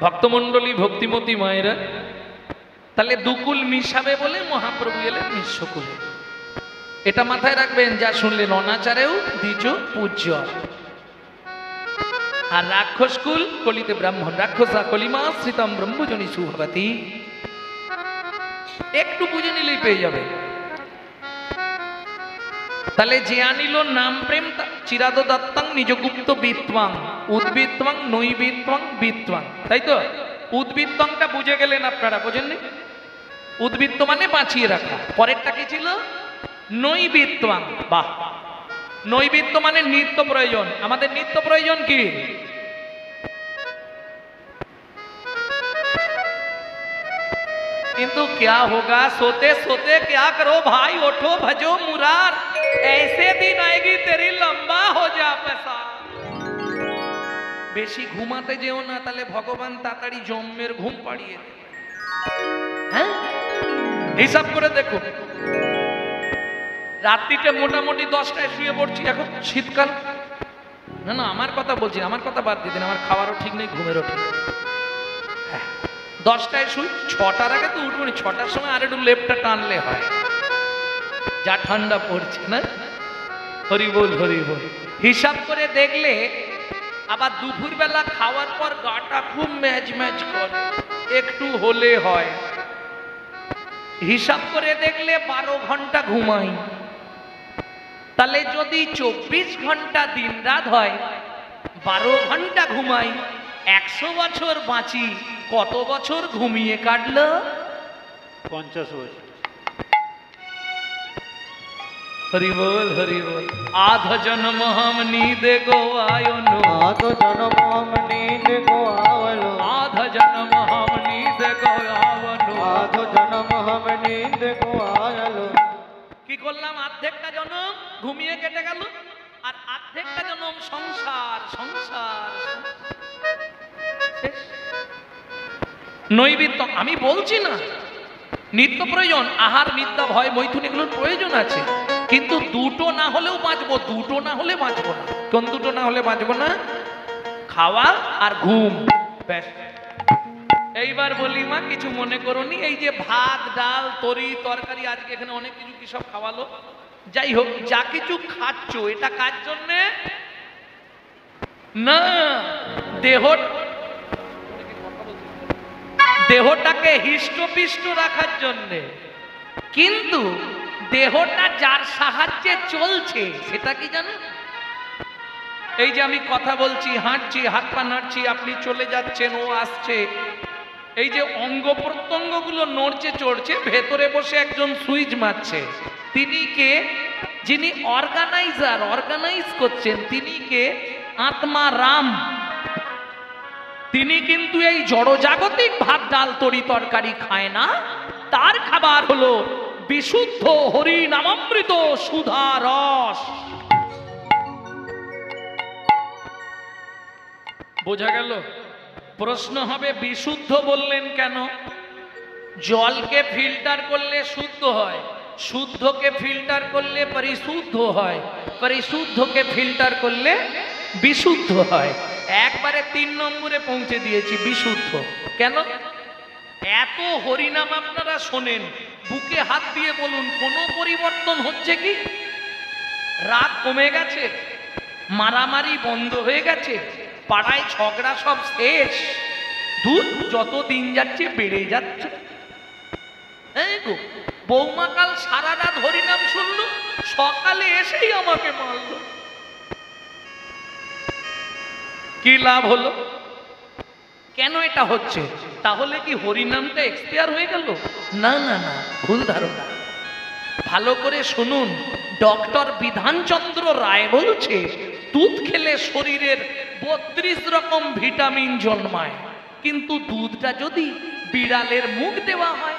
ভক্তমন্ডলী, ভক্তিমতী মায়েরা, তাহলে দুকুল মিশাবে বলে মহাপ্রভু এলেন নিঃস্বকুলে। এটা মাথায় রাখবেন, যা শুনলেন অনাচারেও দ্বিজ পূজ্য। আর রাক্ষসকুল কলিতে ব্রাহ্মণ, রাক্ষসা কলিমা শ্রিতম ব্রহ্মজনী সুভবতী। একটু বুঝে নিলেই পেয়ে যাবে। তাহলে যে আনিল নাম প্রেম চিরাদ দত্তাং নিজগুপ্ত বিত্বাং উদ্বিত্বাং নৈবিত্বাং বিত্বাং, তাই তো? উদ্বিত্তংটা বুঝে গেলেন আপনারা, বোঝেননি? উদ্বৃত্ত মানে বাঁচিয়ে রাখা। পরেরটা কি ছিল? নৈবিত্বাং। বাহ, নৈবিত্য মানে নিত্য প্রয়োজন। আমাদের নিত্য প্রয়োজন কি? किंतु क्या होगा, सोते सोते क्या करो भाई, उठो भजो मुरार, ऐसे दिन आएगी तेरी लंबा हो जा पैसा। বেশি ঘুমাতে যেও না, তাহলে ভগবান তাড়াতাড়ি জন্মের ঘুম পাড়িয়ে দেবে। হ্যাঁ, হিসাব করে দেখো, রাত্রিতে মোটামুটি 10টায় শুয়ে পড়ছি, এখন শীতকাল। না না, আমার কথা বলছি, আমার কথা বাদ দিয়ে দিন, আমার খাওয়ারও ঠিক নেই, ঘুমেরও ঠিক নেই। 10টায় শুই, 6টার আগে তো উঠবো না। 6টার সময় আর একটু লেপটা টানলে হয়, যা ঠান্ডা পড়ছে না। হরি বল, হরি বল। হিসাব করে দেখলে আবার দুপুর বেলা খাওয়ার পর গাটা খুব ম্যাজ ম্যাজ করে, একটু হলে হয়। হিসাব করে দেখলে 12 ঘন্টা ঘুমাই। তাহলে যদি 24 ঘন্টা দিন রাত হয়, 12 ঘন্টা ঘুমাই, 100 বছর বাঁচি, কত বছর ঘুমিয়ে কাটলো? 50 বছর। হরি বল, হরি বল। আধ জন্ম হম নীদ গোয়ায়নো, আধ জন্ম হম নীদ গোয়াवलो, আধ জন্ম হম নীদ গোয়ায়নো, আধ জন্ম হম নীদ গোয়াवलो। কি করলাম? অর্ধেকটা জন্ম ঘুমিয়ে কেটে গেল, আর অর্ধেকটা জন্ম সংসার সংসার। নৈবিত্য আমি বলছি না, নিত্য প্রয়োজন, আহার নিদ্রা ভয় মৈথুন এগুলোর প্রয়োজন আছে, কিন্তু দুটো না হলেও বাঁচবো। দুটো না হলে বাঁচবো না। কোন দুটো না হলে বাঁচবো না? খাওয়া আর ঘুম, ব্যাস। এইবার বলি মা, কিছু মনে করোনি, এই যে ভাত ডাল তরি তরকারি, আজকে এখানে অনেক কিছু কি সব খাওয়ালো, যাই হোক, যা কিছু খাচ্ছ এটা কার জন্যে? না, দেহটাকে হিষ্টপিষ্ট রাখার জন্যে। কিন্তু দেহটা যার সাহায্যে চলছে সেটা কি জানো? এই যে আমি কথা বলছি, হাঁটছি, হাত পা নাড়ছি, আপনি চলে যাচ্ছেন, ও আসছে, এই যে অঙ্গ প্রত্যঙ্গ গুলো নড়ছে চড়ছে, ভেতরে বসে একজন সুইচ মারছে। তিনি কে? যিনি অর্গানাইজ করছেন, তিনি কে? আত্মা রাম। তিনি কিন্তু এই জড়জাগতিক ভাত ডাল তরি তরকারি খায় না। তার খাবার হলো বিশুদ্ধ হরি নামামৃত সুধা রস। বোঝা গেল? প্রশ্ন হবে, বিশুদ্ধ বললেন কেন? জলকে ফিল্টার করলে শুদ্ধ হয়, শুদ্ধকে ফিল্টার করলে পরিশুদ্ধ হয়, পরিশুদ্ধকে ফিল্টার করলে বিশুদ্ধ হয়। একবারে 3 নম্বরে পৌঁছে দিয়েছি, বিশুদ্ধ। কেন? এত হরিনাম আপনারা শোনেন, বুকে হাত দিয়ে বলুন, কোনো পরিবর্তন হচ্ছে কি? রাত কমে গেছে, মারামারি বন্ধ হয়ে গেছে, পাড়ায় ঝগড়া সব শেষ, দুধ যত দিন যাচ্ছে বেড়ে যাচ্ছে। এই গো, বৌমা কাল সারা রাত হরিনাম শুনলো, সকালে এসেই আমাকে মারলো। কি লাভ হলো? কেন এটা হচ্ছে? তাহলে কি হরিনামটা এক্সপায়ার হয়ে গেল? না না না, ভুল ধারণা। ভালো করে শুনুন, ডক্টর বিধানচন্দ্র রায় বলছে, দুধ খেলে শরীরের 32 রকম ভিটামিন জন্মায়, কিন্তু দুধটা যদি বিড়ালের মুখ দেওয়া হয়,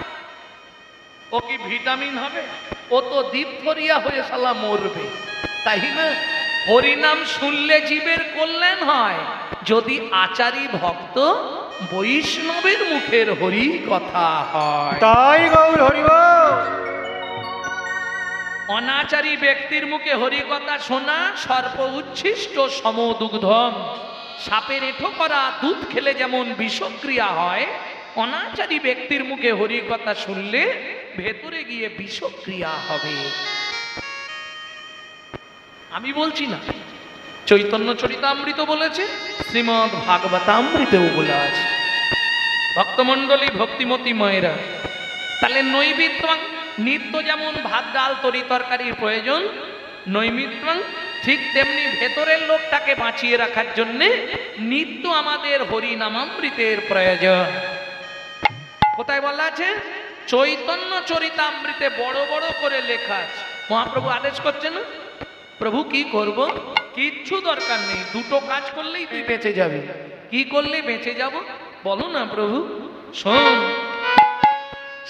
ও কি ভিটামিন হবে? ও তো ডিপথরিয়া হয়ে শালা মরবে, তাই না? হরিনাম শুনলে জীবের কল্যাণ হয়, যদি আচারী ভক্ত বৈষ্ণবের মুখের হরি কথা হয়। তাই গৌর হরি বল। অনাচারী ব্যক্তির মুখে হরিকথা শোনা সর্প উচ্ছিষ্ট সমদুগ্ধম। সাপের এঁঠো করা দুধ খেলে যেমন বিষক্রিয়া হয়, অনাচারী ব্যক্তির মুখে হরিকথা শুনলে ভেতরে গিয়ে বিষক্রিয়া হবে। আমি বলছি না, চৈতন্য চরিতামৃত বলেছে, শ্রীমদ্ ভাগবতামৃতেও বলে আছে। ভক্তমণ্ডলী, ভক্তিমতী মায়েরা, তাহলে নৈবেদ্যং, নিত্য যেমন ভাত ডাল তরি তরকারির প্রয়োজন, নৈমিত্তং ঠিক তেমনি ভেতরের লোকটাকে বাঁচিয়ে রাখার জন্যে নিত্য আমাদের হরিনামামৃতের প্রয়োজন। কোথায় বলা আছে? চৈতন্য চরিতামৃতে বড় বড় করে লেখা আছে। মহাপ্রভু আদেশ করছে না, প্রভু কি করব? কিচ্ছু দরকার নেই, দুটো কাজ করলেই তুই বেঁচে যাবি। কি করলে বেঁচে যাব বলো না প্রভু? শোন,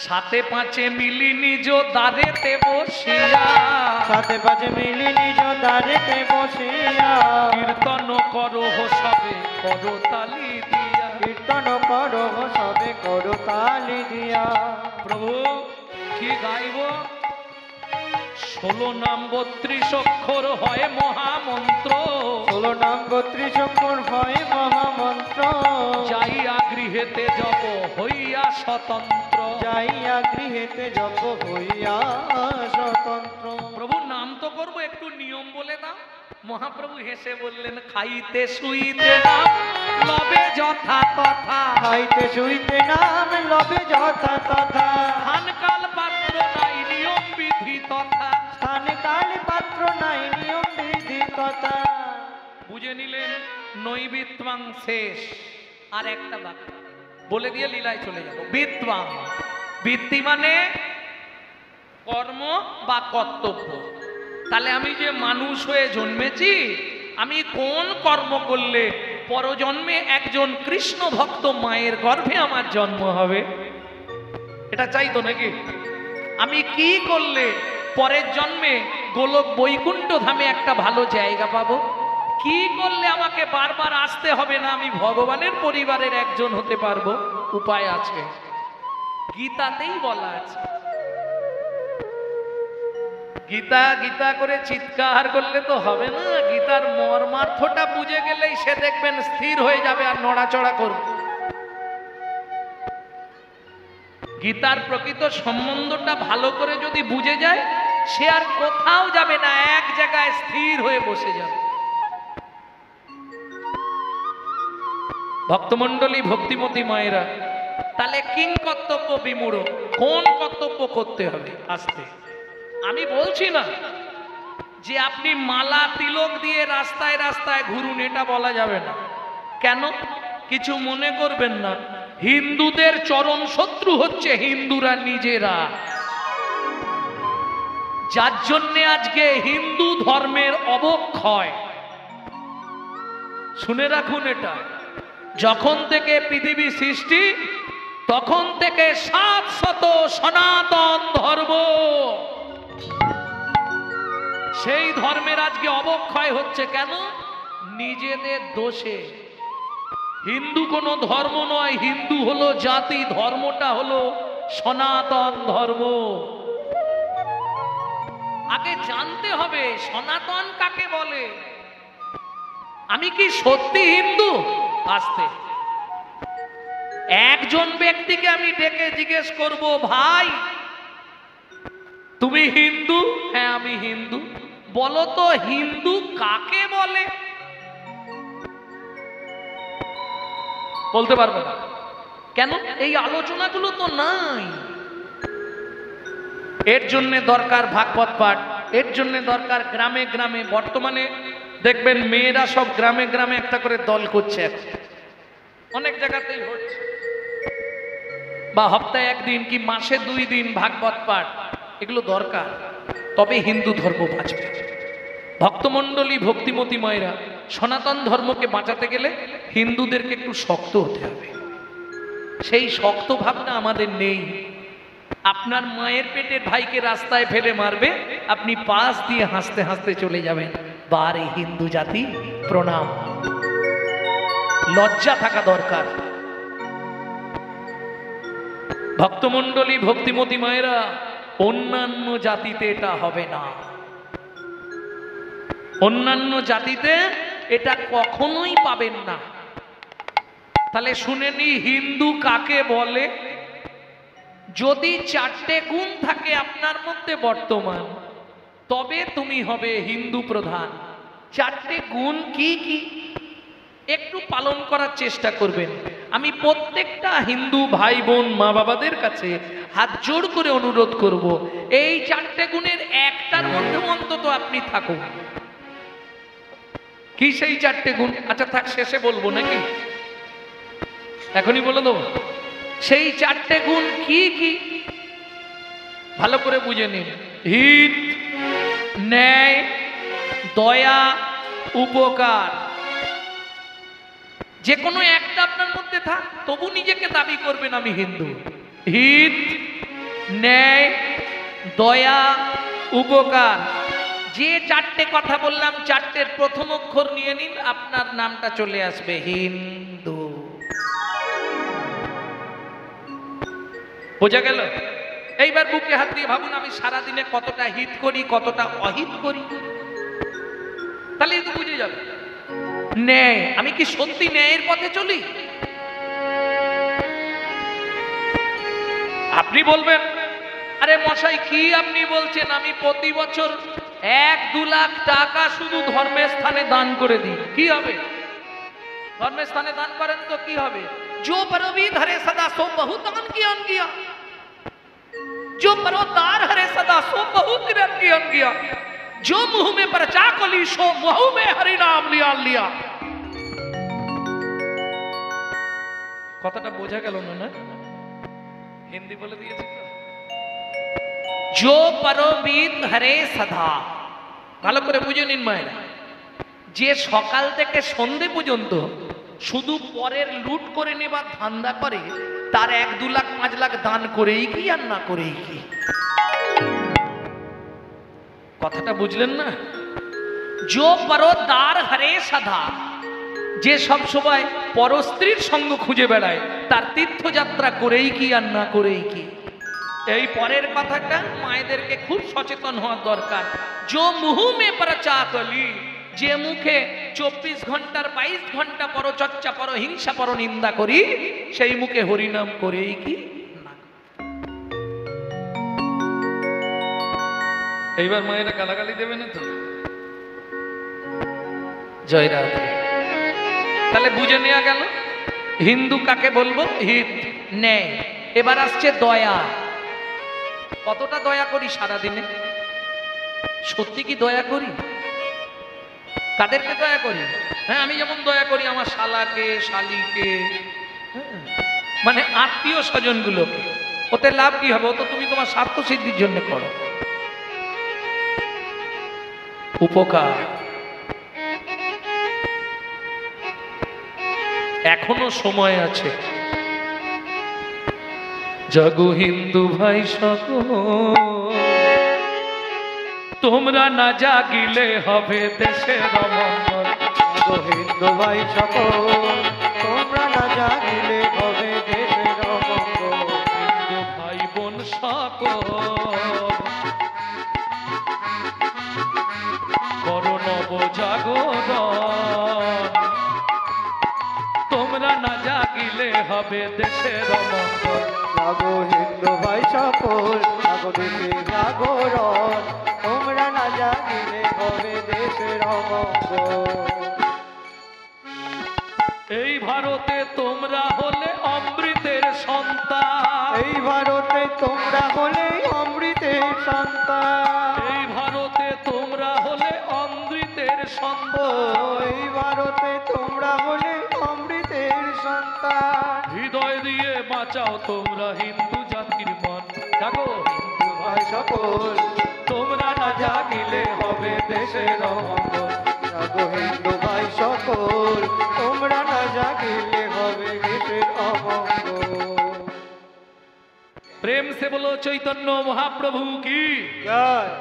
সাথে পাঁচে মিলি নিজ দ্বারেতে বসিয়া, সাথে পাঁচে মিলি নিজ দ্বারেতে বসিয়া, কীর্তন করো সবে করো তালি দিয়া, কীর্তন করো সবে করো তালি দিয়া। প্রভু কি গাইব? 16 নাম 32 অক্ষর হয় মহামন্ত্র, 16 নাম 32 অক্ষর হয় মহামন্ত্র, যাইয়া গৃহেতে জপ হইয়া স্বতন্ত্র, যাইয়া গৃহেতে জপ হইয়া স্বতন্ত্র। প্রভু নাম তো করবো, একটু নিয়ম বলে দাও। মহাপ্রভু হেসে বললেন, খাইতে শুইতে নাম লবে যথা তথা, খাইতে শুইতে নাম লবে যথা তথা, স্থান কাল পাত্র নাই নিয়ম বিধি তথা। স্থানে কালে পাত্র নাই নিয়ম বিধি তথা। বুঝে নিলেন নৈবিত্বাং শেষ। আর একটা বাক্য বলে দিয়ে লীলায় চলে যাব। বিদ্বাং, বৃত্তি মানে কর্ম বা কর্তব্য। তাহলে আমি যে মানুষ হয়ে জন্মেছি, আমি কোন কর্ম করলে পরজন্মে একজন কৃষ্ণ ভক্ত মায়ের গর্ভে আমার জন্ম হবে? এটা চাইতো নাকি? আমি কি করলে পরের জন্মে গোলক বৈকুণ্ঠ ধামে একটা ভালো জায়গা পাবো? কি করলে আমাকে বারবার আসতে হবে না, আমি ভগবানের পরিবারের একজন হতে পারবো? উপায় আছে, গীতাতেই বলা আছে। গীতা গীতা করে চিৎকার করলে তো হবে না, গীতার মর্মার্থটা বুঝে গেলেই সে দেখবেন স্থির হয়ে যাবে আর নড়াচড়া করবে। গীতার প্রকৃত সম্বন্ধটা ভালো করে যদি বুঝে যায়, সে আর কোথাও যাবে না, এক জায়গায় স্থির হয়ে বসে যাবে। ভক্তমণ্ডলী, ভক্তিমতী মায়েরা, তাহলে কিং কর্তব্য বিমূঢ়, কোন কর্তব্য করতে হবে? আসতে আমি বলছি না যে আপনি মালা তিলক দিয়ে রাস্তায় রাস্তায় ঘুরুন, এটা বলা যাবে না। কেন? কিছু মনে করবেন না, হিন্দুদের চরম শত্রু হচ্ছে হিন্দুরা নিজেরা, যার জন্যে আজকে হিন্দু ধর্মের অবক্ষয়। শুনে রাখুন, এটা যখন থেকে পৃথিবী সৃষ্টি তখন থেকে 700 সনাতন ধর্ম, সেই ধর্মের আজকে অবক্ষয় হচ্ছে। কেন? নিজেদের দোষে। হিন্দু কোনো ধর্ম নয়, হিন্দু হলো জাতি, ধর্মটা হলো সনাতন ধর্ম। আগে জানতে হবে সনাতন কাকে বলে। আমি কি সত্যি হিন্দু? আসতে একজন ব্যক্তিকে আমি ডেকে জিজ্ঞেস করব, ভাই তুমি হিন্দু? হ্যাঁ আমি হিন্দু। বলো তো হিন্দু কাকে বলে? বলতে পারবে না। কেন? এই আলোচনাগুলো তো নাই। এর জন্য দরকার ভাগবত পাঠ, এর জন্য দরকার গ্রামে গ্রামে। বর্তমানে দেখবেন মেয়েরা সব গ্রামে গ্রামে একটা করে দল করছে, অনেক জায়গাতেই হচ্ছে, বা সপ্তাহে একদিন কি মাসে 2 দিন ভাগবত পাঠ, এগুলো দরকার। তবে হিন্দু ধর্ম বাঁচবে। ভক্তমণ্ডলী, ভক্তিমতী মায়েরা, সনাতন ধর্মকে বাঁচাতে গেলে হিন্দুদেরকে একটু শক্ত হতে হবে। সেই শক্ত ভাবনা আমাদের নেই। আপনার মায়ের পেটের ভাইকে রাস্তায় ফেলে মারবে, আপনি পাশ দিয়ে হাসতে হাসতে চলে যাবেন, বারে হিন্দু জাতি প্রণাম। লজ্জা থাকা দরকার। ভক্তমণ্ডলী, ভক্তিমতী মায়েরা, অন্যান্য জাতিতে এটা হবে না, অন্যান্য জাতিতে এটা কখনোই পাবেন না। তাহলে শুনে নি হিন্দু কাকে বলে? যদি 4টে গুণ থাকে আপনার মধ্যে বর্তমান, তবে তুমি হবে হিন্দু প্রধান। 4টে গুণ কি কি একটু পালন করার চেষ্টা করবেন। আমি প্রত্যেকটা হিন্দু ভাই বোন মা বাবাদের কাছে হাত জোড় করে অনুরোধ করব, এই 4টে গুণের একটার মধ্যে অন্তত আপনি থাকুন। কি সেই 4টে গুণ? আচ্ছা থাক, শেষে বলবো নাকি, এখনই বলে দেবো। সেই 4টে গুণ কি কি ভালো করে বুঝে নিন। হিত, ন্যায়, দয়া, উপকার। যে কোনো একটা আপনার মধ্যে থাক, তবু নিজেকে দাবি করবেন আমি হিন্দু। হিত, ন্যায়, দয়া, উপকার। যে 4টে কথা বললাম, 4টের প্রথম অক্ষর নিয়ে নিন, আপনার নামটা চলে আসবে হিন্দু। বোঝা গেল? এইবার বুকে হাত দিয়ে ভাবুন, আমি সারাদিনে কতটা হিত করি, কতটা অহিত করি, তাহলেই তো বুঝে যাবে। ন্যায়, আমি কি সত্যি ন্যায়ের পথে চলি? আপনি বলবেন, আরে মশাই কি আপনি বলছেন, আমি প্রতি বছর 1-2 লাখ টাকা শুধু ধর্মের স্থানে দান করে দিই, কি হবে? ধর্মের স্থানে দান করেন তো কি হবে? जो परवीद हरे सदा सो बहुत दान किया किया, जो परोदार हरे सदा सो बहुत रन किया, जो मुंह में परचा कोली सो मुंह में हरि नाम लिया लिया। কথাটা বোঝা গেল না? হিন্দি বলে দিয়েছি তো। जो परवीद हरे सदा, ভালো করে বুঝে নিন মায়েরা, যে সকাল থেকে সন্ধে পর্যন্ত শুধু পরের লুট করে নেবার ধান্দা করে, তার 1-2 লাখ 5 লাখ দান করেই কি আর না করেই কি? কথাটা বুঝলেন না? जो परोदार हरे सदा, যে সব সময় পরস্ত্রীর সঙ্গ খুঁজে বেড়ায়, তার তীর্থযাত্রা করেই কি আর না করেই কি? এই পরের কথাটা মায়েদেরকে খুব সচেতন হওয়া দরকার। जो मुंह में परचा कली, যে মুখে 24 ঘন্টার 22 ঘন্টা পরচর্চা, পরহিংসা, পরনিন্দা করি, সেই মুখে হরিনাম করেই কি না। এইবার মায়েরা গালাগালি দেবে না তো? জয় রাধে। তাহলে বুঝে নেওয়া গেল হিন্দু কাকে বলবো? হিত, ন্যায়। এবার আসছে দয়া। কতটা দয়া করি সারাদিনে? সত্যি কি দয়া করি? কাদেরকে দয়া করি? হ্যাঁ, আমি যেমন দয়া করি আমার শালাকে, শালিকে, মানে আত্মীয় স্বজন গুলোকে। ওতে লাভ কি হবে? ও তো তুমি তোমার স্বার্থ সিদ্ধির জন্য করো। উপকার, এখনো সময় আছে। জাগো হিন্দু ভাই সকল, তোমরা না জাগিলে হবে দেশের অমঙ্গল। জাগো হিন্দু ভাই সকল, তোমরা না জাগিলে হবে দেশের অমঙ্গল। হিন্দু ভাই বোন সকল, করো নব জাগরণ, তোমরা না জাগিলে হবে দেশের অমঙ্গল। জাগো হিন্দু ভাই সকল, জাগো দেশের জাগরণ, তোমরা না জাগিলে হবে দেশের অমঙ্গল। এই ভারতে তোমরা হলে অমৃতের সন্তান, এই ভারতে তোমরা হলে অমৃতের সন্তান, এই ভারতে তোমরা হলে অমৃতের সন্তান, এই ভারতে তোমরা হলে অমৃতের সন্তান। হৃদয় দিয়ে বাঁচাও তোমরা হিন্দু জাতির মন। জাগো হিন্দু ভাই সকল, তোমরা না জাগিলে হবে দেশের অমঙ্গল। জাগো হিন্দু ভাই সকল, তোমরা না জাগিলে হবে দেশের অমঙ্গল। প্রেম সে বলো চৈতন্য মহাপ্রভু কি জয়।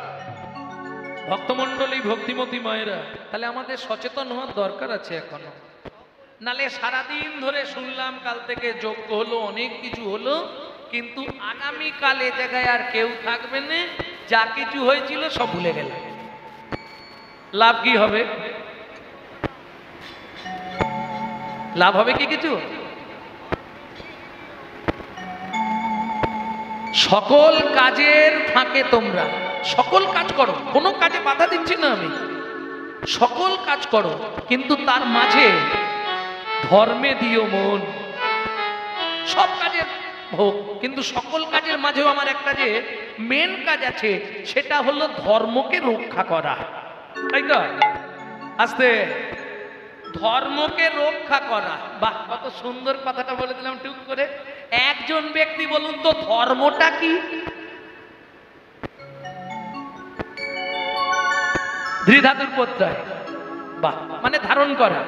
ভক্তমণ্ডলী, ভক্তিমতী মায়েরা, তাহলে আমাদের সচেতন হওয়ার দরকার আছে এখনো। নালে সারাদিন ধরে শুনলাম, কাল থেকে যজ্ঞ হলো, অনেক কিছু হলো, কিন্তু আগামীকাল এ জায়গায় আর কেউ থাকবে না, যা কিছু হয়েছিল সব ভুলে গেল। লাভ কি হবে? লাভ হবে কি কিছু? সকল কাজের ফাঁকে তোমরা সকল কাজ করো, কোনো কাজে বাধা দিচ্ছি না আমি, সকল কাজ করো, কিন্তু তার মাঝে ধর্মে দিও মন। সব কাজের হোক, কিন্তু সকল কাজের মাঝেও আমার একটা যে মেন কাজ আছে, সেটা হলো ধর্মকে রক্ষা করা, তাই তো? আস্তে, ধর্মকে রক্ষা করা। বাহ, কত সুন্দর কথাটা বলে দিলাম টুক করে। একজন ব্যক্তি বলুন তো ধর্মটা কি? ধৃধাতুর প্রত্যয়, বাহ, মানে ধারণ করা।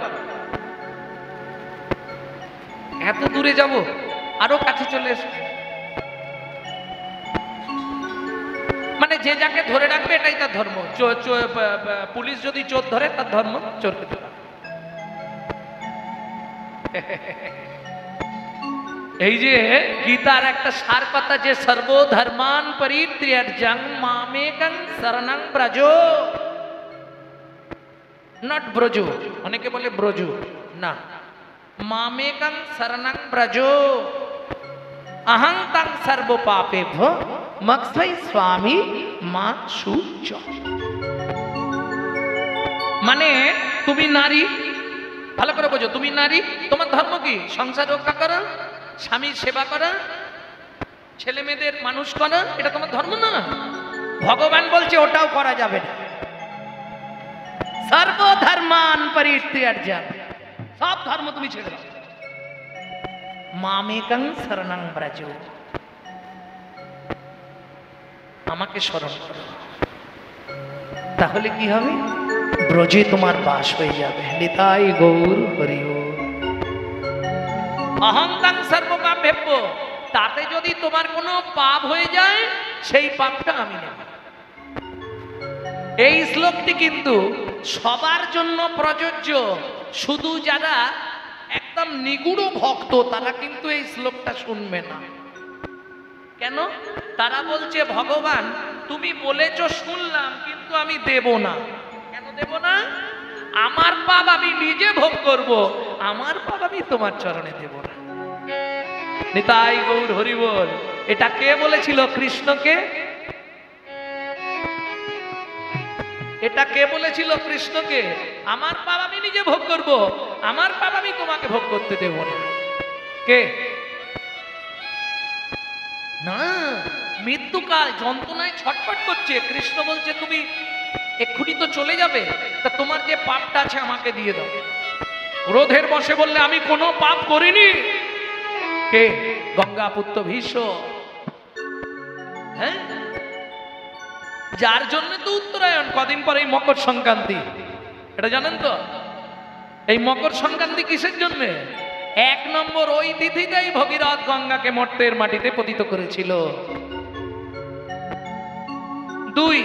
এত দূরে যাব, আরো কাছে চলে এসো। মানে যে যাকে ধরে রাখবে এটাই তার ধর্ম। পুলিশ যদি চোর ধরে, তার ধর্ম চোরকে ধরা। এই যে গীতার একটা সার কথা, যে সর্বধর্মান পরিত্যাজ্যং মামেকং শরণং ব্রজ, নট ব্রজ, অনেকে বলে ব্রজ, না, মামেকং শরণং ব্রজ অহং তং সর্ব পাপেভ্যো মক্ষৈ স্বামী মা সুচ। মানে তুমি নারী, ভালো করে বোঝো, তুমি নারী, তোমার ধর্ম কি? সংসার রক্ষা করা, স্বামীর সেবা করা, ছেলে মেয়েদের মানুষ করা, এটা তোমার ধর্ম না? ভগবান বলছে ওটাও করা যাবে না। সর্বধর্মান পরিত্যাজ্যং, সব ধর্ম তুমি ছেড়ে দাও। মামেকং শরণং ব্রজ, আমাকে স্মরণ করো, তাহলে কি হবে? ব্রজে তোমার বাস হয়ে যাবে। নিতাই গৌর হরি বল। অহংকার সর্বপাপেভ্য, তাতে যদি তোমার কোনো পাপ হয়ে যায়, সেই পাপটা আমি নেব। এই শ্লোকটি কিন্তু সবার জন্য প্রযোজ্য, শুধু যারা একদম নিগুড় ভক্ত তারা কিন্তু এই শ্লোকটা শুনবে না। কেন? তারা বলছে ভগবান তুমি বলেছো শুনলাম, কিন্তু আমি দেব না। কেন দেব না? আমার পাপ আমি নিজে ভোগ করব, আমার পাপ আমি তোমার চরণে দেব না। নিতাই গৌর হরি বল। এটা কে বলেছিল কৃষ্ণকে? এটা কে বলেছিল কৃষ্ণকে? আমার পাপ আমি নিজে ভোগ করব, আমার পাপ আমি তোমাকে ভোগ করতে দেব না। কে? না, মৃত্যুকাল যন্ত্রণায় ছটফট করছে, কৃষ্ণ বলছে তুমি এক্ষুনি তো চলে যাবে, তা তোমার যে পাপটা আছে আমাকে দিয়ে দাও। ক্রোধের বশে বললে আমি কোনো পাপ করিনি। কে? গঙ্গা পুত্র ভীষ্ম। হ্যাঁ, যার জন্য তো উত্তরায়ণ, কদিন পরেই মকর সংক্রান্তি, এটা জানেন তো? এই মকর সংক্রান্তি কিসের জন্য? 1 নম্বর, ওই তিথিতেই ভগীরথ গঙ্গাকে মর্তের মাটিতে পতিত করেছিল। 2,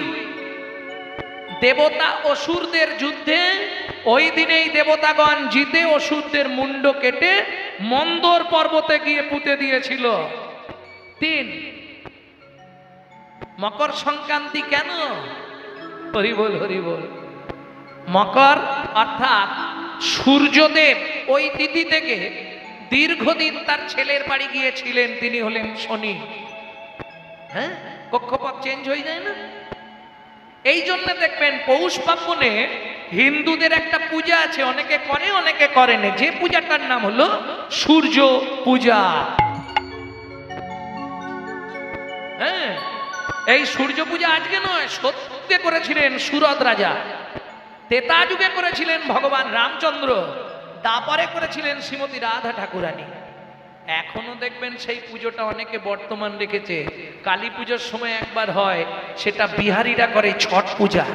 দেবতা অসুরদের যুদ্ধে ওই দিনেই দেবতাগণ জিতে অসুরদের মুন্ড কেটে মন্দর পর্বতে গিয়ে পুঁতে দিয়েছিল। 3, মকর সংক্রান্তি কেন? হরি বল হরি বল। মকর অর্থাৎ সূর্যদেব ওই তিথি থেকে দীর্ঘদিন তার ছেলের বাড়ি গিয়েছিলেন, তিনি হলেন শনি। হ্যাঁ, কক্ষপথ চেঞ্জ হয়ে যায় না? এই জন্য দেখবেন পৌষ পার্বণে হিন্দুদের একটা পূজা আছে, অনেকে করে অনেকে করে না, যে পূজাটার নাম হলো সূর্য পূজা। হ্যাঁ, এই সূর্য পূজা আজকে নয়, সত্যে করেছিলেন সুরত রাজা, তেতা যুগে করেছিলেন ভগবান রামচন্দ্র, তারপরে করেছিলেন শ্রীমতী রাধা ঠাকুরানী। এখনো দেখবেন সেই পুজোটা অনেকে বর্তমান রেখেছে। কালী পুজোর সময় একবার হয়, সেটা বিহারীরা করে ছট পূজা,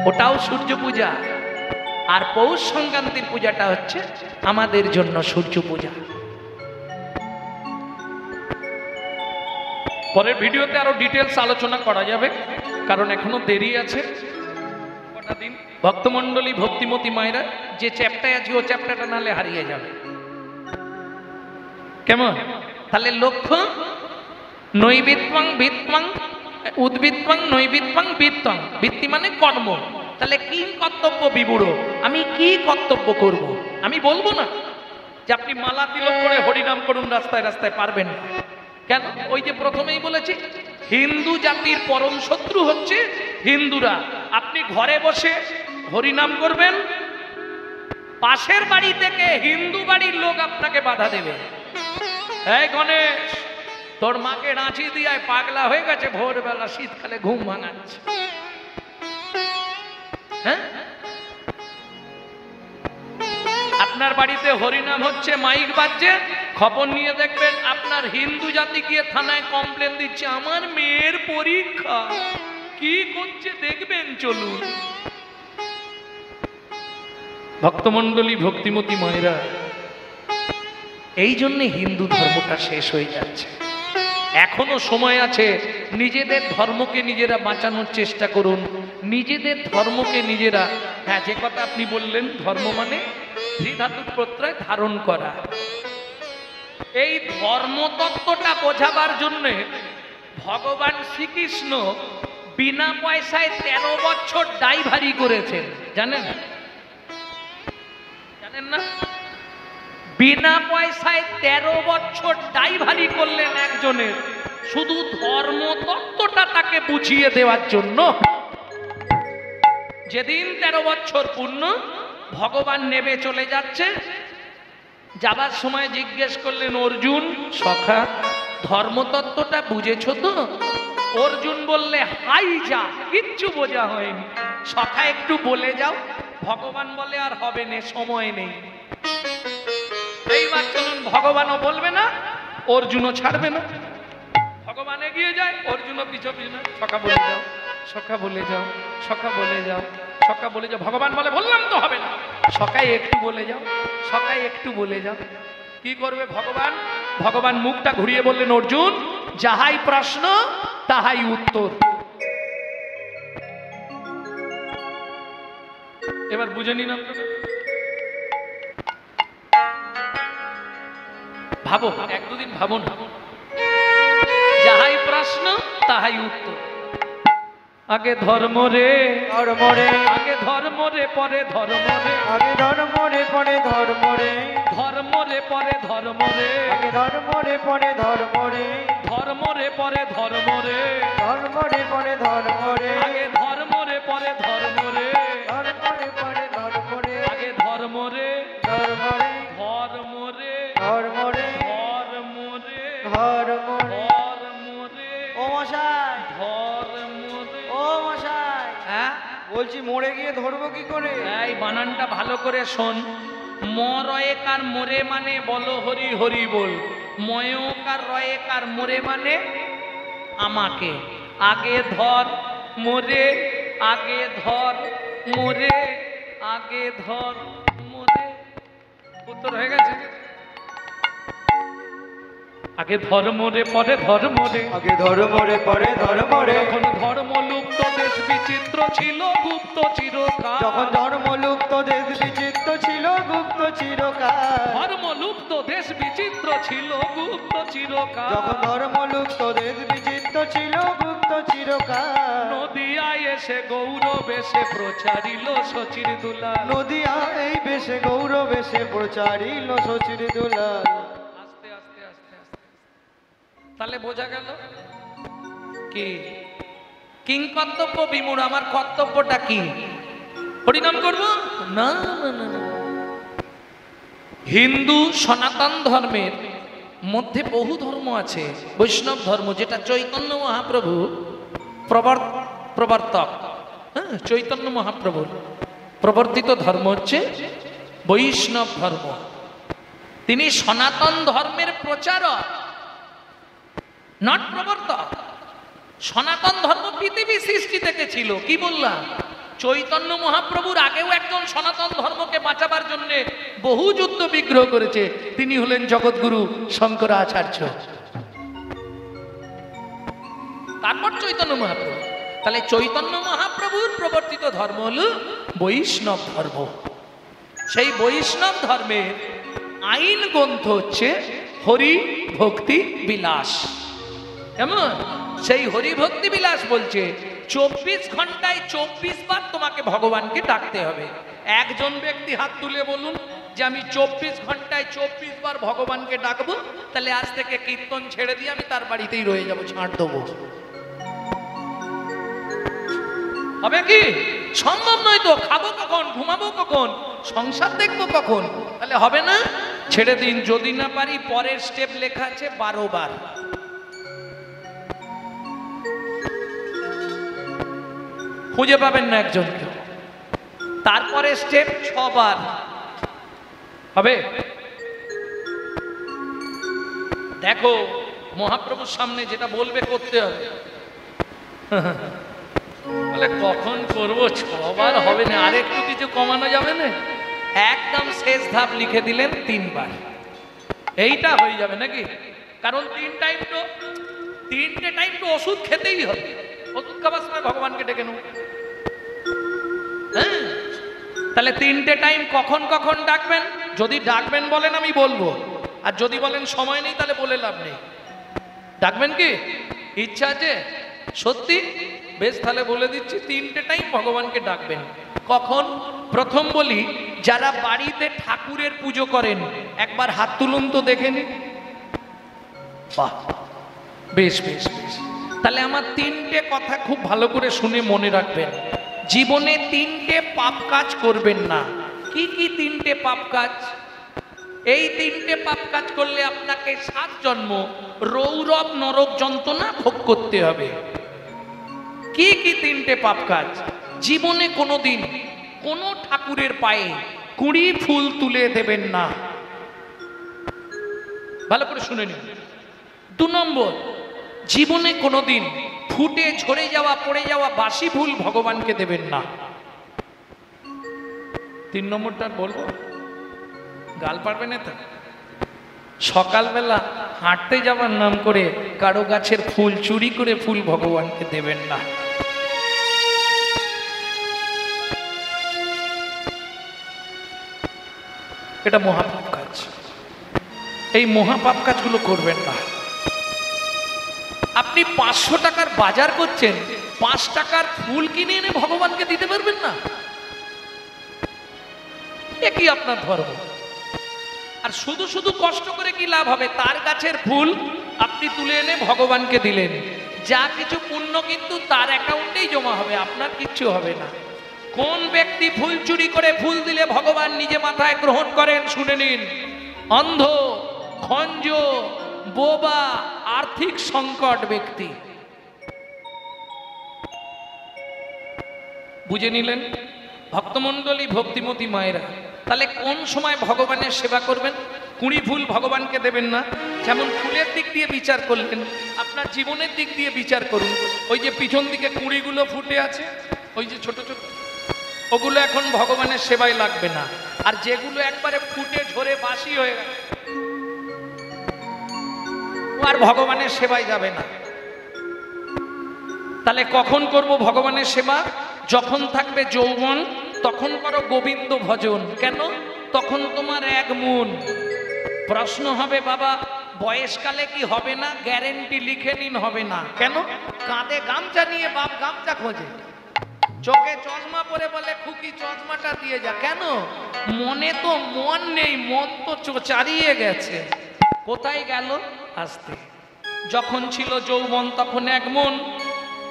ওটাও সূর্য পূজা। আর পৌষ সংক্রান্তির পূজাটা হচ্ছে আমাদের জন্য সূর্য পূজা। পরের ভিডিওতে আরো ডিটেলস আলোচনা করা যাবে, কারণ এখনো দেরি আছে কটা দিন। ভক্তমণ্ডলী ভক্তিমতী মায়েরা, যে চ্যাপ্টারে আছে ও চ্যাপ্টারটা নালে হারিয়ে যাবে। কেমন? তাহলে লক্ষ্য নৈবিত্বং বিত্বং উদ্বৃত্তং নৈবিত্বং বিত্তং, বৃত্তি মানে কর্ম। তাহলে কি কর্তব্য বিবুড়ো, আমি কি কর্তব্য করব? আমি বলবো না যে আপনি মালা তিলক করে হরিনাম করুন রাস্তায় রাস্তায়, পারবেন না। কেন? ওই যে প্রথমেই বলেছি, হিন্দু জাতির পরম শত্রু হচ্ছে হিন্দুরা। আপনি ঘরে বসে হরিনাম করবেন, পাশের বাড়ি থেকে হিন্দু বাড়ির লোক আপনাকে বাধা দেবে। এই গণেশ, তোর মাকে রাঁচি দিয়ে পাগলা হয়ে গেছে, ভোরবেলা শীতকালে ঘুম ভাঙাচ্ছে। হ্যাঁ, আপনার বাড়িতে হরিনাম হচ্ছে, মাইক বাজছে, খবর নিয়ে দেখবেন আপনার হিন্দু জাতি গিয়ে থানায় কমপ্লেন দিচ্ছে, আমার মেয়ের পরীক্ষা, কি করছে দেখবেন, চলুন। ভক্তমণ্ডলী, ভক্তিমতী মায়েরা, এই জন্য হিন্দু ধর্মটা শেষ হয়ে যাচ্ছে। এখনো সময় আছে, নিজেদের ধর্মকে নিজেরা বাঁচানোর চেষ্টা করুন, নিজেদের ধর্মকে নিজেরা। হ্যাঁ, যে কথা আপনি বললেন, ধর্ম মানে ধাতুর প্রত্যয় ধারণ করা। এই ধর্মতত্ত্বটা বোঝাবার জন্য ভগবান শ্রীকৃষ্ণ বিনা পয়সায় 13 বছর ড্রাইভারি করেছেন, জানেন? জানেন না? বিনা পয়সায় 13 বছর ড্রাইভারি করলেন একজনের, শুধু ধর্মতত্ত্বটা তাকে বুঝিয়ে দেওয়ার জন্য। যেদিন 13 বছর পূর্ণ, ভগবান নেবে চলে যাচ্ছে, যাবার সময় জিজ্ঞেস করলেন, অর্জুন সখা, ধর্মতত্ত্বটা বুঝেছ তো? অর্জুন বললে, হাই যা, কিচ্ছু বোঝা হয়নি, সখা একটু বলে যাও। ভগবান বলে, আর হবে না, সময় নেই। এইবার চলুন, ভগবানও বলবে না, অর্জুনও ছাড়বে না। ভগবান এগিয়ে যায়, অর্জুনও পিছু পিছু, সখা বলে যাও, সখা বলে যাও, সখা বলে যাও, সখা বলে যাও। ভগবান বলে, বললাম তো হবে না, সখাই একটু বলে যাও, সখাই একটু বলে যাও। কি করবে ভগবান? ভগবান মুখটা ঘুরিয়ে বললেন, অর্জুন, যাহাই প্রশ্ন তাহাই উত্তর। এবার বুঝে নিন আপনারা, ভাবো, এক দুদিন ভাবো না। যাহাই প্রশ্ন তাহাই উত্তর। আগে ধর্ম রে, ধর্ম রে, আগে ধর্ম রে, পরে ধর্ম রে, আগে ধর্ম রে, পরে ধর্ম রে, ধর্ম রে পরে ধর্ম রে, আগে ধর্ম রে, পরে ধর্ম রে, ধর্ম রে পরে ধর্ম রে, ধর্ম রে, পরে ধর্ম রে, আগে ধর্ম রে পরে ধর্ম রে, ধর্ম রে, পরে ধর্ম রে, আগে ধর্ম রে, ধর্ম রে, ধর্ম রে, ধর্ম রে, ধর্ম রে, ধর্ম রে। ধর্ম রে, ও মশাই, ধর্ম রে। ও মশাই, হ্যাঁ, বলছি মরে গিয়ে ধরবো কি করে? এই বানানটা ভালো করে শোন। মরয়েকার মোরে মানে বলো হরি হরি বল, ময়কার রয়েকার মোরে মানে আমাকে। আগে ধর মোরে, আগে ধর মোরে, আগে ধর মোরে। উত্তর হয়ে গেছে। আগে ধর্ম রে, পরে ধর্ম রে, আগে ধর্ম রে, পরে ধর্ম রে, যখন ধর্ম লুপ্ত দেশ বিচিত্র ছিল গুপ্ত চিরকাল, যখন ধর্ম লুপ্ত দেশ বিচিত্র ছিল গুপ্ত চিরকাল, ধর্ম লুপ্ত দেশ বিচিত্র ছিল গুপ্ত চিরকাল, যখন ধর্ম লুপ্ত দেশ বিচিত্র ছিল গুপ্ত চিরকাল, নদিয়ায় এসে গৌরব এসে প্রচারিল শচীর দুলাল। নদিয়া এই বেশে গৌরব এসে প্রচারিল শচীর দুলাল। আস্তে আস্তে আস্তে আস্তে, তাহলে বোঝা গেল কি কিং কর্তব্য বিমূঢ়। আমার কর্তব্যটা কি? হরিনাম করব না? না না না। হিন্দু সনাতন ধর্মের মধ্যে বহু ধর্ম আছে। বৈষ্ণব ধর্ম, যেটা চৈতন্য মহাপ্রভু প্রবর্তক, হ্যাঁ, চৈতন্য মহাপ্রভুর প্রবর্তিত ধর্ম হচ্ছে বৈষ্ণব ধর্ম। তিনি সনাতন ধর্মের প্রচারক, নট প্রবর্তক। সনাতন ধর্ম পৃথিবী সৃষ্টি থেকে ছিল। কি বললাম? চৈতন্য মহাপ্রভুর আগেও একজন সনাতন ধর্মকে বাঁচাবার জন্য বহু যুদ্ধ বিগ্রহ করেছে। তিনি হলেন জগৎগুরু শঙ্করাচার্য, তারপর চৈতন্য মহাপ্রভু। তাহলে চৈতন্য মহাপ্রভুর প্রবর্তিত ধর্ম হলো বৈষ্ণব ধর্ম। সেই বৈষ্ণব ধর্মের আইন গ্রন্থ হচ্ছে হরি ভক্তি বিলাস। কেমন? সেই হরিভক্তি বিলাস বলছে 24 ঘন্টায় 24 বার তোমাকে ভগবানকে ডাকতে হবে। একজন ব্যক্তি হাত তুলে বলুন যে আমি 24 ঘন্টায় 24 বার ভগবানকে ডাকবো, তাহলে আজ থেকে কীর্তন ছেড়ে দিয়ে আমি তার বাড়িতেই রয়ে যাব, ছাড় দেবো। হবে কি? সম্ভব নয় তো। খাবো কখন, ঘুমাবো কখন, সংসার দেখবো কখন? তাহলে হবে না, ছেড়ে দিন। যদি না পারি, পরের স্টেপ লেখা আছে 12 বার। খুঁজে পাবেন না একজনকে। তারপরে স্টেপ 6 বার হবে। দেখো মহাপ্রভুর সামনে যেটা বলবে করতে হবে। বলে কখন করবো, 6 বার হবে না, আরেকটু কিছু কমানো যাবে না? একদম শেষ ধাপ লিখে দিলেন 3 বার। এইটা হয়ে যাবে নাকি? কারণ 3 টাইম তো, 3টে টাইম তো ওষুধ খেতেই হবে। ওষুধ খাবার সময় ভগবানকে ডেকে নেব। হ্যাঁ, তাহলে 3টে টাইম কখন কখন ডাকবেন? যদি ডাকবেন বলেন আমি বলবো, আর যদি বলেন সময় নেই তাহলে বলে লাভ নেই। ডাকবেন কি? ইচ্ছা আছে সত্যি? বেশ, তাহলে বলে দিচ্ছি 3টে টাইম ভগবানকে ডাকবেন। কখন? প্রথম বলি, যারা বাড়িতে ঠাকুরের পুজো করেন একবার হাত তুলুন তো দেখে নিন। বাহ, বেশ বেশ বেশ। তাহলে আমার 3টে কথা খুব ভালো করে শুনে মনে রাখবেন। জীবনে 3টে পাপ কাজ করবেন না। কি কি 3টে পাপ কাজ? এই 3টে পাপ কাজ করলে আপনাকে 7 জন্ম রৌরব নরক যন্ত্রণা ভোগ করতে হবে। কি কি 3টে পাপ কাজ? জীবনে কোনোদিন কোনো ঠাকুরের পায়ে কুড়ি ফুল তুলে দেবেন না। ভালো করে শুনে নিন। 2 নম্বর, জীবনে কোনোদিন ফুটে ঝরে যাওয়া পড়ে যাওয়া বাসি ফুল ভগবানকে দেবেন না। 3 নম্বরটা বলবো, গাল পারবে না তো? সকালবেলা হাঁটতে যাওয়ার নাম করে কারো গাছের ফুল চুরি করে ফুল ভগবানকে দেবেন না। এটা মহাপাপ কাজ। এই মহাপাপ কাজগুলো করবেন না। আপনি 500 টাকার বাজার করছেন, 5 টাকার ফুল কিনে এনে ভগবানকে দিতে পারবেন না? এ কি আপনার ধর্ম? আর শুধু শুধু কষ্ট করে কি লাভ হবে? তার গাছের ফুল আপনি তুলে এনে ভগবানকে দিলেন, যা কিছু পুণ্য কিন্তু তার অ্যাকাউন্টেই জমা হবে, আপনার কিচ্ছু হবে না। কোন ব্যক্তি ফুল চুরি করে ফুল দিলে ভগবান নিজে মাথায় গ্রহণ করেন? শুনে নিন। অন্ধ, খঞ্জ, বোবা, আর্থিক সংকট ব্যক্তি। বুঝে নিলেন ভক্তমণ্ডলী, ভক্তিমতী মায়েরা? তাহলে কোন সময় ভগবানের সেবা করবেন? কুড়ি ফুল ভগবানকে দেবেন না। যেমন ফুলের দিক দিয়ে বিচার করলেন, আপনার জীবনের দিক দিয়ে বিচার করুন। ওই যে পিছন দিকে কুড়িগুলো ফুটে আছে, ওই যে ছোট ছোট, ওগুলো এখন ভগবানের সেবায় লাগবে না। আর যেগুলো একবারে ফুটে ঝরে বাসি হয়ে গেছে, ও আর ভগবানের সেবায় যাবে না। তাহলে কখন করব ভগবানের সেবা? যখন থাকবে যৌবন তখন করো গোবিন্দ ভজন। কেন? তখন তোমার 1 মন। প্রশ্ন হবে, বাবা বয়সকালে কি হবে না? গ্যারেন্টি লিখে নিন হবে না। কেন? কাঁধে গামছা নিয়ে বাপ গামছা খোঁজে, চোখে চশমা পরে বলে খুকি চশমাটা দিয়ে যা। কেন? মনে তো মন নেই, মন তো চারিয়ে গেছে। কোথায় গেল? আসতে। যখন ছিল যৌবন তখন 1 মন।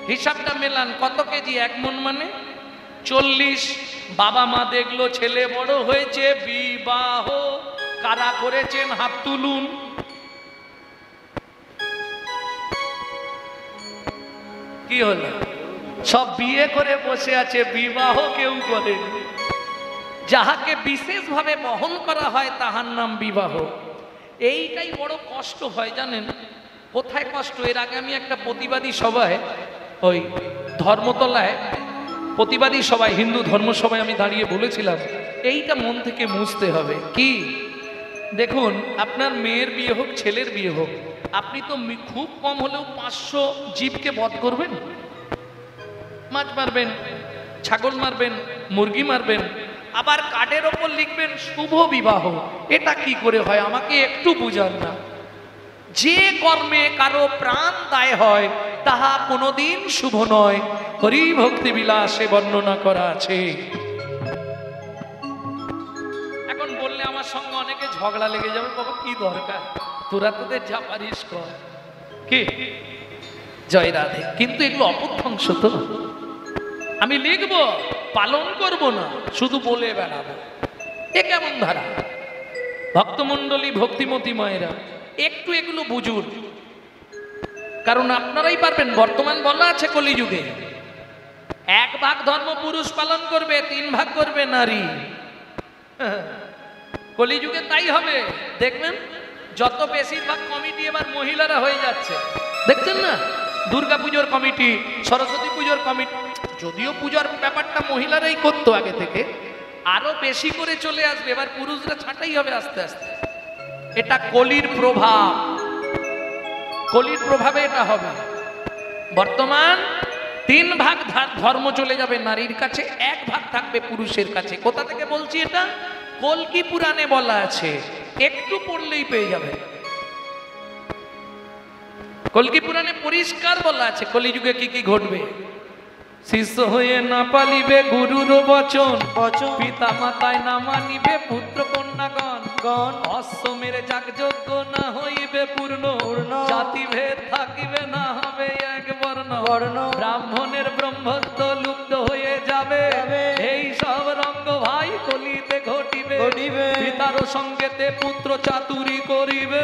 হিসাবটা মেলান, কত কেজি? 1 মন মানে 40। বাবা মা দেখলো ছেলে বড় হয়েছে, বিবাহ কারা করেছেন হাত তুলুন। কি হলো? সব বিয়ে করে বসে আছে, বিবাহ কেউ করেনি। যাহাকে বিশেষভাবে বহন করা হয় তাহার নাম বিবাহ। এইটাই বড় কষ্ট হয়, জানেন কোথায় কষ্ট? এর আগে আমি একটা প্রতিবাদী সভায়, ওই ধর্মতলায় প্রতিবাদী সভায়, হিন্দু ধর্ম সভায় আমি দাঁড়িয়ে বলেছিলাম, এইটা মন থেকে মুছতে হবে। কি? দেখুন, আপনার মেয়ের বিয়ে হোক, ছেলের বিয়ে হোক, আপনি তো খুব কম হলেও 500 জীবকে বধ করবেন। মাছ মারবেন, ছাগল মারবেন, মুরগি মারবেন, আবার কার্ডের ওপর লিখবেন শুভ বিবাহ। এটা কি করে হয়? আমাকে একটু বুঝান না। যে কর্মে কারো প্রাণ দায় হয় তাহা কোনোদিন শুভ নয়। হরি ভক্তি বিলাসে বর্ণনা করা আছে। এখন বললে আমার সঙ্গে অনেকে ঝগড়া লেগে যাবে, বাবা কি দরকার, তোরা তোদের যা পারিস কর। কি জয় রাধে। কিন্তু এগুলো অপভ্রংশ তো, আমি লিখবো পালন করব না, শুধু বলে বেড়াবো, এ কেমন ধারা? ভক্তমণ্ডলী ভক্তিমতী মায়েরা একটু এগুলো বুঝুন, কারণ আপনারাই পারবেন। বর্তমান বলা আছে কলিযুগে 1 ভাগ ধর্ম পুরুষ পালন করবে, 3 ভাগ করবে নারী। কলিযুগে তাই হবে। দেখবেন যত বেশিরভাগ কমিটি এবার মহিলারা হয়ে যাচ্ছে, দেখছেন না? দুর্গা পুজোর কমিটি, সরস্বতী পুজোর কমিটি, যদিও পূজার ব্যাপারটা মহিলারাই করতো আগে থেকে, আরো বেশি করে চলে আসবে, এবার পুরুষরা ছাঁটাই হবে আস্তে আস্তে। এটা কলির প্রভাব, কলির প্রভাবে এটা হবে। বর্তমান 3 ভাগ ধর্ম চলে যাবে নারীর কাছে, 1 ভাগ থাকবে পুরুষের কাছে। কোথা থেকে বলছি এটা? কল্কি পুরাণে বলা আছে, একটু পড়লেই পেয়ে যাবে। কল্কি পুরাণে পরিষ্কার বলা আছে কলিযুগে কি কি ঘটবে। শিষ্য হয়ে না পালিবে গুরুর বচন, পিতা মাতায় না মানিবে পুত্র কন্যাগণ, অশ্বমের যাগযজ্ঞ না হইবে পূর্ণ, জাতি ভেদ থাকিবে না হবে এক বর্ণ, ব্রাহ্মণের ব্রহ্মত্ব লুপ্ত হয়ে যাবে। এই সব রঙ্গ ভাই কলিতে ঘটিবে, পিতার সঙ্গেতে পুত্র চাতুরি করিবে,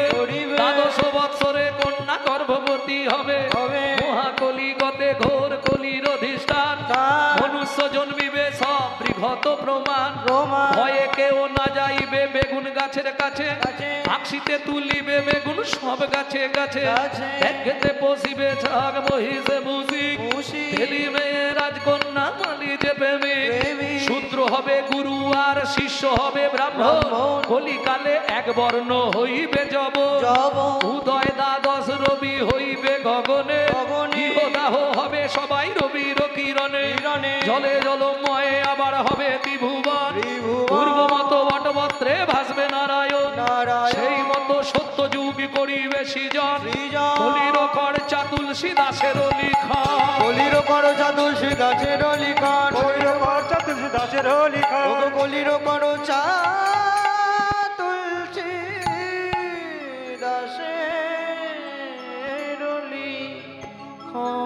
12 বৎসরে কন্যা গর্ভবতী হবে, মহাকলিগতে ঘোর কলির অধিষ্ঠান, মনুষ্য জন্মিবে সব বৃহৎ প্রমাণ, ভয়ে কেউ না যাইবে বেগুন গাছের কাছে, আক্ষিতে তুলিবে বেগুন সব গাছে গাছে, একঘেতে বসিবে ছাগ মহিষে ভূষি, ফেলিবে রাজকন্যা মালি যে প্রেমিক, শূদ্র হবে গুরু আর শিষ্য হবে ব্রাহ্মণ, কলিকালে 1 বর্ণ হইবে যব, উদয় 12 রবি হইবে গগনে, গৃহদাহ হবে সবাই রবির কিরণে, জলে জলময় আবার হবে ত্রিভুবন, পূর্ব মতো বটপত্রে ভাসবে নারায়ণ, সেই মতো সত্য যুগী করিবে সৃজন, কলির কর চাতুলসী দাসের লিখন, কলির কর চাতুলসী দাসের লিখন, কলির কর চাতুলসী দাসের লিখন, কলির কর চাতুলসী দাসের লিখন।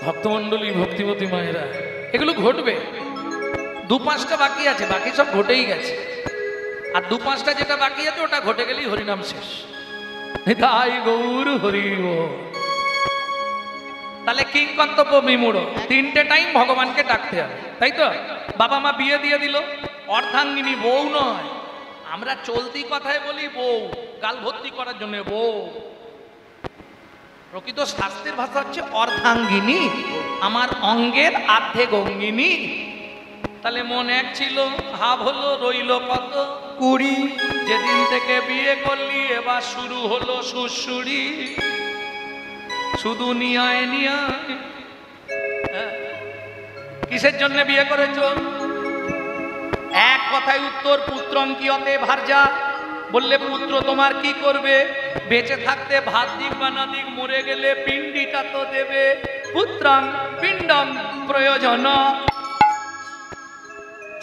ভক্তমণ্ডলী ভক্তিমতী মায়েরা এগুলো ঘটবে। 2-5টা বাকি আছে, বাকি সব ঘটেই গেছে। আর 2-5টা যেটা বাকি আছে ওটা ঘটে গেলেই হরিনাম শেষ। তাই গৌর হরিব। তাহলে কিং কর্তব্য বিমূঢ়, 3টে টাইম ভগবানকে ডাকতে হবে, তাই তো? বাবা মা বিয়ে দিয়ে দিল, অর্ধাঙ্গিনী বউ নয়, আমরা চলতি কথায় বলি বউ, গাল ভর্তি করার জন্য বউ। প্রকৃত শাস্ত্রের ভাষা হচ্ছে অর্ধাঙ্গিনী, আমার অঙ্গের আর্ধেক অঙ্গিনী। তাহলে মন 1 ছিল, ভাব হলো, রইল কত 20। যেদিন থেকে বিয়ে করলি এবার শুরু হলো সুশুরি, শুধু নিয়ায় নিয়ায়। কিসের জন্য বিয়ে করেছো? এক কথায় উত্তর, পুত্রং কিয়তে ভার্যা। বললে পুত্র তোমার কি করবে? বেঁচে থাকতে ভাত দিক বা না দিক, মরে গেলে পিণ্ডিটা তো দেবে। পুত্রং পিণ্ডং প্রয়োজন।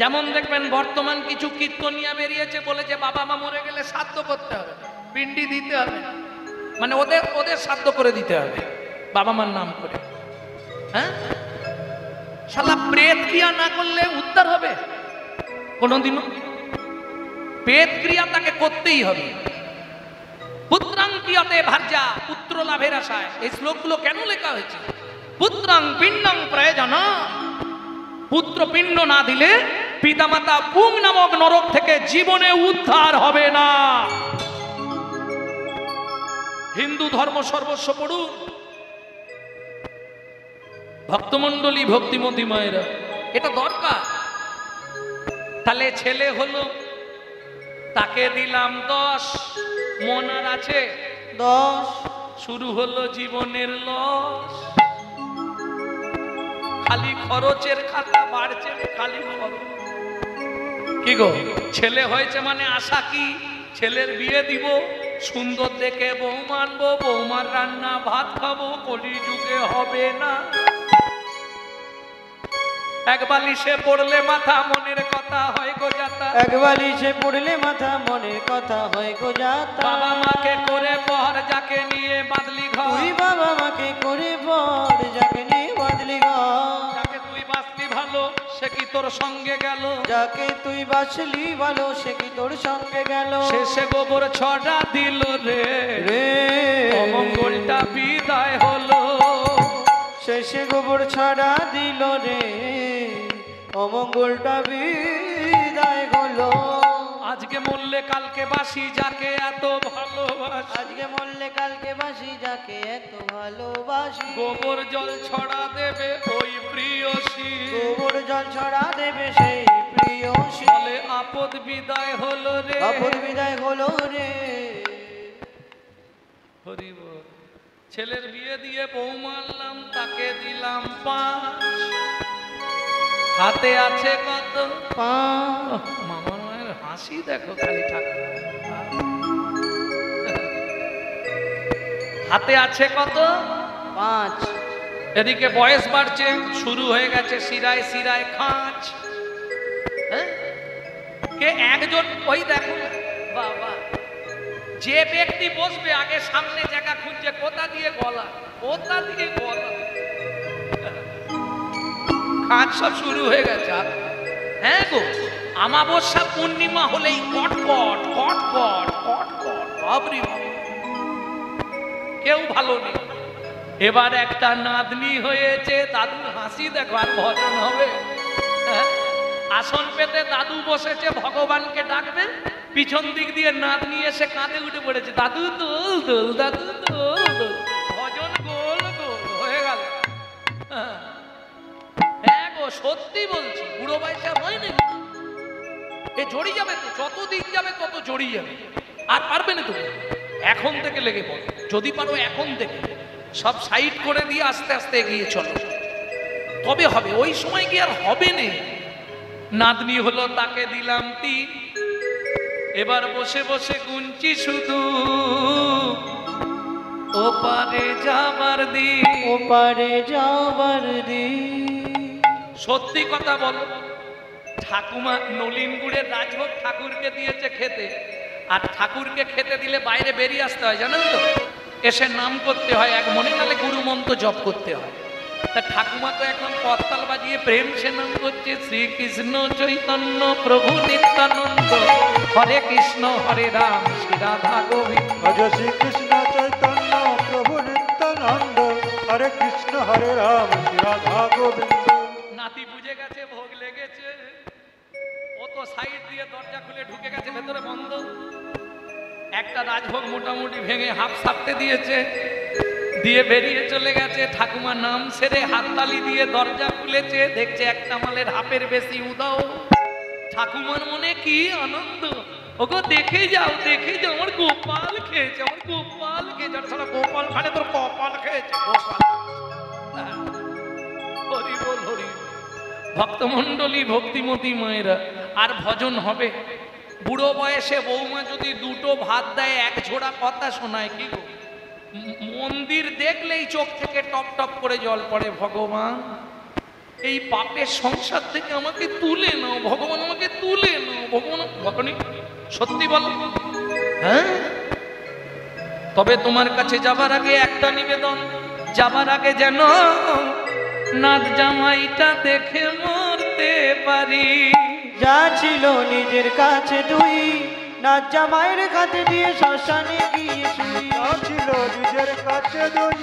যেমন দেখবেন বর্তমান কিছু কীর্তনিয়া বেরিয়েছে, বলেছে বাবা মা মরে গেলে শ্রাদ্ধ করতে হবে, পিণ্ডি দিতে হবে, মানে ওদের শ্রাদ্ধ করে দিতে হবে বাবা মার নাম করে। হ্যাঁ, শালা প্রেত ক্রিয়া না করলে উদ্ধার হবে কোনোদিনও? প্রেত ক্রিয়া তাকে করতেই হবে। পুত্রাং ক্রিয়াতে ভার্যা, পুত্র লাভের আশায়। এই শ্লোকগুলো কেন লেখা হয়েছে? পুত্রাং পিণ্ডং প্রয়োজন। পুত্র পিণ্ড না দিলে পিতামাতা পুং নামক নরক থেকে জীবনে উদ্ধার হবে না। হিন্দু ধর্ম সর্বস্ব পড়ুন। ভক্তমণ্ডলী ভক্তিমতী মায়েরা, এটা দরকার। তাহলে ছেলে হলো, তাকে দিলাম 10, মনার আছে 10, শুরু হলো জীবনের লস। খালি খরচের খাতা বাড়ছে, খালি খরচ। কি গো, ছেলে হয়েছে মানে আশা কি? ছেলের বিয়ে দিব, সুন্দর দেখে বউ মানবো, বৌমার রান্না ভাত খাবো, কলি যুগে হবে না। এক বালিশে পড়লে মাথা মনের কথা হয় গো যাতা, এক বালিশে পড়লে মাথা মনের কথা হয় গো যাতা। বাবা মাকে করে পর যাকে নিয়ে বাদলি ঘর, তুই বাবা মাকে করে পর যাকে নিয়ে বাদলি ঘর। যাকে তুই বাঁচলি ভালো সে কি তোর সঙ্গে গেল, যাকে তুই বাঁচলি ভালো সে কি তোর সঙ্গে গেল। শেষে গোবর ছড়া দিল রে, রে অমঙ্গলটা বিদায় হলো। শেষে গোবর ছাড়া দিল রে, অমঙ্গলটা বিদায় হলো। আজকে মরলে কালকে বাসি যাকে এত ভালোবাসি, আজকে মরলে কালকে বাসি যাকে এত ভালোবাসি। গোবর জল ছড়া দেবে ওই প্রিয়সী, গোবর জল ছড়া দেবে সেই প্রিয়সী। বলে আপদ বিদায় হলো রে, আপদ বিদায় হলো রে। হরি বল। ছেলের বিয়ে দিয়ে বউ মারলাম, তাকে দিলাম 5, হাতে আছে কত? মামার মায়ের হাসি দেখো খালি ঠাকুর, হাতে আছে কত? 5। এদিকে বয়স বাড়ছে, শুরু হয়ে গেছে শিরায় শিরায় খাঁচ। হ্যাঁ? কে একজন ওই দেখো বাবা, যে ব্যক্তি বসবে আগে সামনে জায়গা খুঁজছে, কোথা দিয়ে গলা, কোথা দিয়ে গলা, খাঁচ সব শুরু হয়ে গেছে। হ্যাঁ গো, আমাবস্যা পূর্ণিমা হলেই কটকট কটকট কটকট, বাবরি বাবা, কেউ ভালো নেই। এবার একটা নাতনি হয়েছে, দাদুর হাসি দেখো, আর ভজন হবে? হ্যাঁ? আসন পেতে দাদু বসেছে, ভগবানকে ডাকবে, পিছন দিক দিয়ে নাতনি এসে কাঁধে উঠে পড়েছে, দাদু দোল দোল, দাদু দোল দোল, ভজন গোল গোল হয়ে গেল। হ্যাঁ গো, সত্যি বলছি, বুড়ো বয়সে হয় নাকি? এ জড়িয়ে যাবে তো, যত দিন যাবে তত জড়িয়ে যাবে, আর পারবে না তুমি। এখন থেকে লেগে পড়ো, যদি পারো এখন থেকে সব সাইড করে দিয়ে আস্তে আস্তে এগিয়ে চলো, তবে হবে। ওই সময় কি আর হবে না? নাতনি হলো, তাকে দিলাম 3, এবার বসে বসে গুনছি শুধু ওপারে যাবার দিন, ওপারে যাবার দিন। সত্যি কথা বলো, ঠাকুমা নলিন গুড়ের রাজভোগ ঠাকুরকে দিয়েছে খেতে, আর ঠাকুরকে খেতে দিলে বাইরে বেরিয়ে আসতে হয়, জানেন তো? এসে নাম করতে হয় এক মনে, নালে গুরু মন্ত্র জপ করতে হয়। তা ঠাকুমা তো এখন করতাল বাজিয়ে প্রেম সে নাম করছে, শ্রীকৃষ্ণ চৈতন্য প্রভু নিত্যানন্দ, হরে কৃষ্ণ হরে রাম শ্রী রাধা গোবিন্দ। ভজ শ্রীকৃষ্ণ চৈতন্য প্রভু নিত্যানন্দ, হরে কৃষ্ণ হরে রাম শ্রী রাধা গোবিন্দ। নাতি বুঝে গেছে ভোগ লেগেছে, ও তো সাইড দিয়ে দরজা খুলে ঢুকে গেছে, ভেতরে বন্ধ। একটা রাজভোগ মোটামুটি ভেঙে হাফ সারতে দিয়েছে, দিয়ে বেরিয়ে চলে গেছে। ঠাকুমা নাম সেরে হাততালি দিয়ে দরজা খুলেছে, দেখছে একটা মালের হাফের বেশি উদাও। ঠাকুমার মনে কি আনন্দ, ওগো দেখে যাও দেখে যাও, আমার গোপাল খেয়েছে, আমার গোপাল খেয়েছে। আর সারা গোপাল খানে তোর কপাল খেয়েছে, গোপাল। হরি বল হরি। ভক্তমণ্ডলী ভক্তিমতী মায়েরা, আর ভজন হবে। বুড়ো বয়সে বৌমা যদি 2টো ভাত দেয়, 1 ঝোড়া কথা শোনায়, কি গো, মন্দির দেখলেই চোখ থেকে টপ টপ করে জল পড়ে। ভগবান, এই পাপের সংসার থেকে আমাকে তুলে নাও, ভগবান আমাকে তুলে নাও, ভগবান। ভগবান সত্যি বলো, হ্যাঁ? তবে তোমার কাছে যাবার আগে একটা নিবেদন, যাবার আগে যেন নাত জামাইটা দেখে মরতে পারি। যা ছিল নিজের কাছে তুই, নাচ জামাইয়ের কাছে দিয়ে শ্মশানে গিয়ে শুই। ছিল নিজের কাছে দুই,